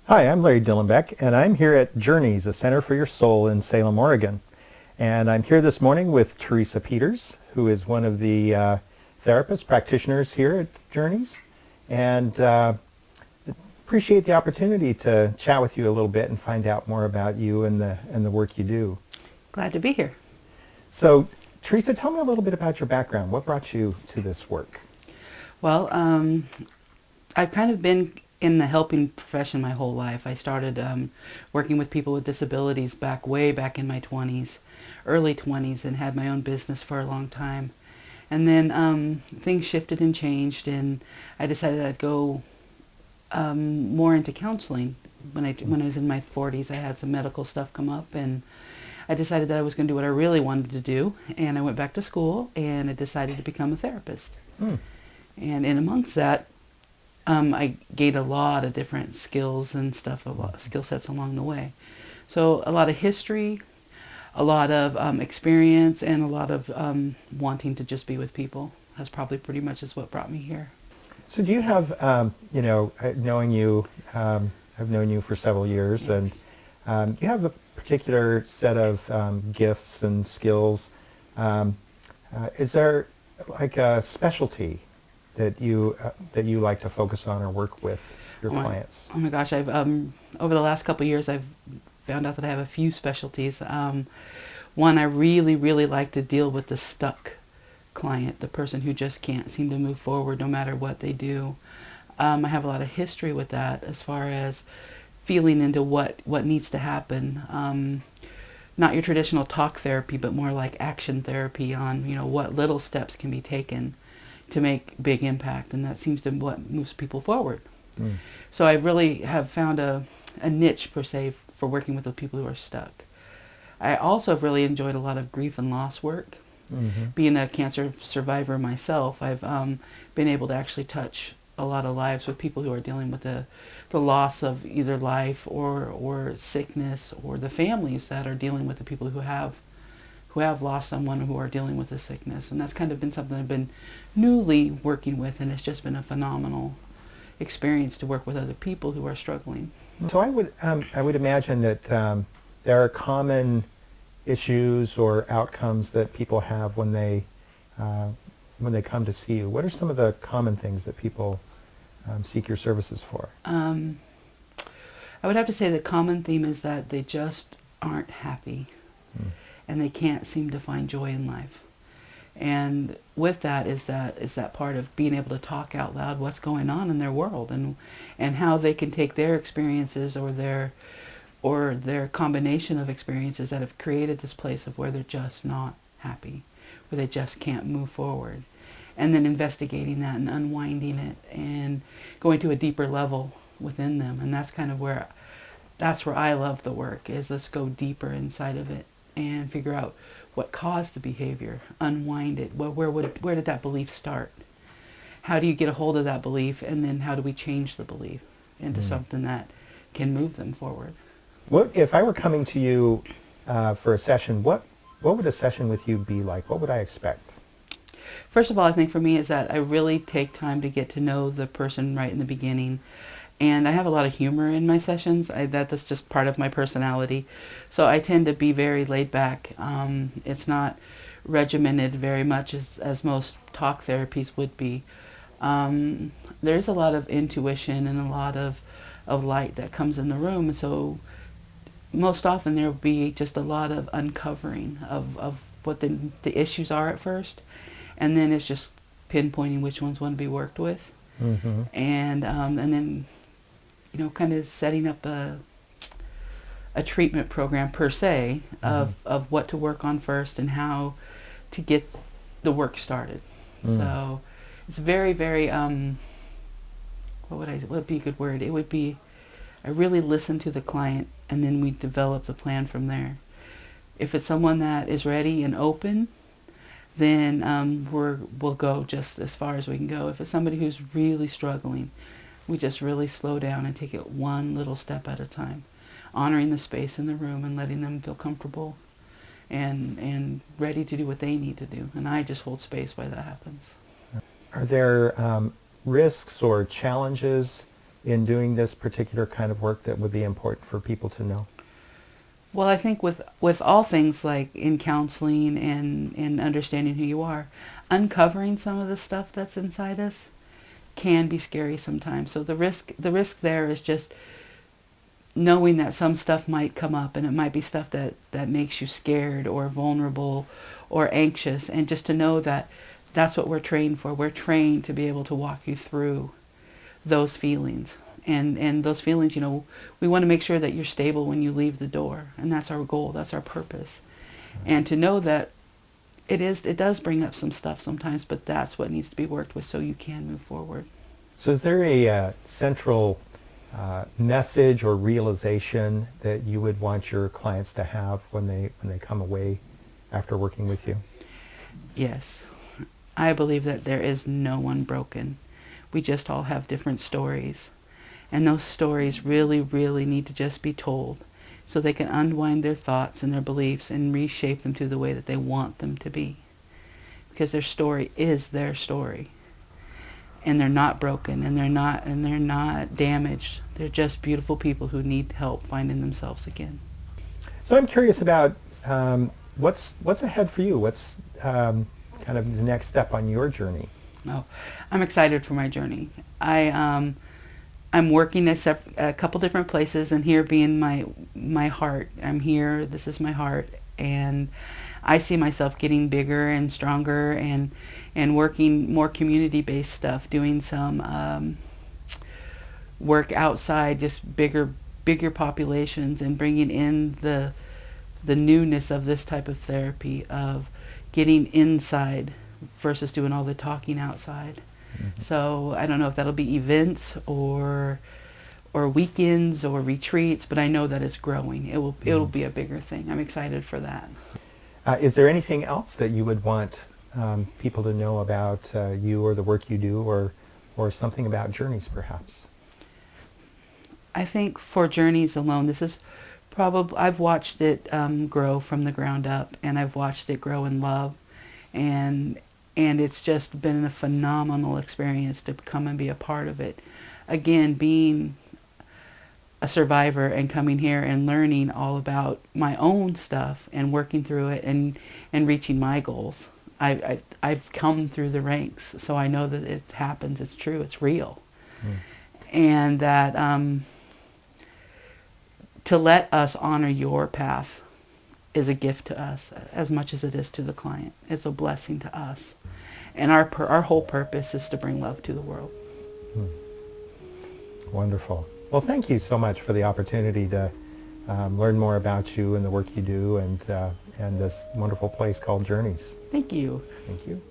Hi, I'm Larry Dillenbeck, and I'm here at Journeys, a Center for Your Soul in Salem, Oregon. And I'm here this morning with Theresa Peters, who is one of the therapist practitioners here at Journeys. And appreciate the opportunity to chat with you a little bit and find out more about you and the work you do. Glad to be here. So, Theresa, tell me a little bit about your background. What brought you to this work? Well, I've kind of been in the helping profession my whole life. I started working with people with disabilities way back in my 20s, early 20s, and had my own business for a long time. And then things shifted and changed, and I decided I'd go more into counseling. When I was in my 40s, I had some medical stuff come up, and I decided that I was going to do what I really wanted to do, and I went back to school, and I decided to become a therapist. Hmm. And in amongst that, I gained a lot of different skills and stuff, a lot of skill sets along the way. So a lot of history, a lot of experience, and a lot of wanting to just be with people. That's probably pretty much is what brought me here. So do you have, knowing you, I've known you for several years, and you have a particular set of gifts and skills. Is there like a specialty that you like to focus on or work with your clients? Oh my gosh, I've over the last couple of years, I've found out that I have a few specialties. One, I really like to deal with the stuck client, the person who just can't seem to move forward no matter what they do. I have a lot of history with that as far as feeling into what needs to happen. Not your traditional talk therapy, but more like action therapy on what little steps can be taken to make big impact, and that seems to be what moves people forward. Mm. So I really have found a niche per se for working with the people who are stuck. I also have really enjoyed a lot of grief and loss work. Mm-hmm. Being a cancer survivor myself, I've been able to actually touch a lot of lives with people who are dealing with the loss of either life or sickness, or the families that are dealing with the people who have lost someone, who are dealing with a sickness. And that's kind of been something I've been newly working with, and it's just been a phenomenal experience to work with other people who are struggling. So I would imagine that there are common issues or outcomes that people have when they come to see you. What are some of the common things that people seek your services for? I would have to say the common theme is that they just aren't happy. And they can't seem to find joy in life. And with that is that part of being able to talk out loud what's going on in their world, and how they can take their experiences or their combination of experiences that have created this place of where they're just not happy, where they just can't move forward. And then investigating that and unwinding it and going to a deeper level within them. And that's kind of where I love the work, is let's go deeper inside of it and figure out what caused the behavior, unwind it. Where did that belief start? How do you get a hold of that belief, and then how do we change the belief into something that can move them forward? What if I were coming to you for a session? What would a session with you be like? What would I expect? First of all, I think for me is that I really take time to get to know the person right in the beginning. And I have a lot of humor in my sessions. That's just part of my personality. So I tend to be very laid back. It's not regimented very much as most talk therapies would be. There's a lot of intuition and a lot of light that comes in the room. So most often there will be just a lot of uncovering of what the issues are at first. And then it's just pinpointing which ones want to be worked with. Mm-hmm. And then kind of setting up a treatment program per se of what to work on first and how to get the work started. So it's very, very, what would be a good word? It would be, I really listen to the client, and then we develop the plan from there. If it's someone that is ready and open, then we'll go just as far as we can go. If it's somebody who's really struggling, we just really slow down and take it one little step at a time, honoring the space in the room and letting them feel comfortable and ready to do what they need to do. And I just hold space while that happens. Are there risks or challenges in doing this particular kind of work that would be important for people to know? Well, I think with all things like in counseling and understanding who you are, uncovering some of the stuff that's inside us can be scary sometimes. So the risk there is just knowing that some stuff might come up, and it might be stuff that makes you scared or vulnerable or anxious, and just to know that that's what we're trained for. We're trained to be able to walk you through those feelings. And those feelings, we want to make sure that you're stable when you leave the door. And that's our goal. That's our purpose. And to know that it does bring up some stuff sometimes, but that's what needs to be worked with so you can move forward. So is there a central message or realization that you would want your clients to have when they come away after working with you? Yes. I believe that there is no one broken. We just all have different stories. And those stories really, really need to just be told so they can unwind their thoughts and their beliefs and reshape them to the way that they want them to be. Because their story is their story. And they're not broken, and they're not damaged. They're just beautiful people who need help finding themselves again. So I'm curious about what's ahead for you. What's kind of the next step on your journey? Oh, I'm excited for my journey. I'm working at a couple different places, and here being my heart. I'm here, this is my heart, and I see myself getting bigger and stronger and working more community-based stuff, doing some work outside, just bigger populations, and bringing in the newness of this type of therapy, of getting inside versus doing all the talking outside. Mm-hmm. So I don't know if that'll be events or weekends or retreats, but I know that it's growing. It'll be a bigger thing. I'm excited for that. Is there anything else that you would want people to know about you or the work you do, or something about Journeys perhaps? I think for Journeys alone, this is probably, I've watched it grow from the ground up, and I've watched it grow in love, and it's just been a phenomenal experience to come and be a part of it. Again, being a survivor and coming here and learning all about my own stuff and working through it and reaching my goals. I've come through the ranks, so I know that it happens, it's true, it's real. And that to let us honor your path is a gift to us as much as it is to the client. It's a blessing to us. And our whole purpose is to bring love to the world. Wonderful. Well, thank you so much for the opportunity to learn more about you and the work you do, and this wonderful place called Journeys. Thank you. Thank you.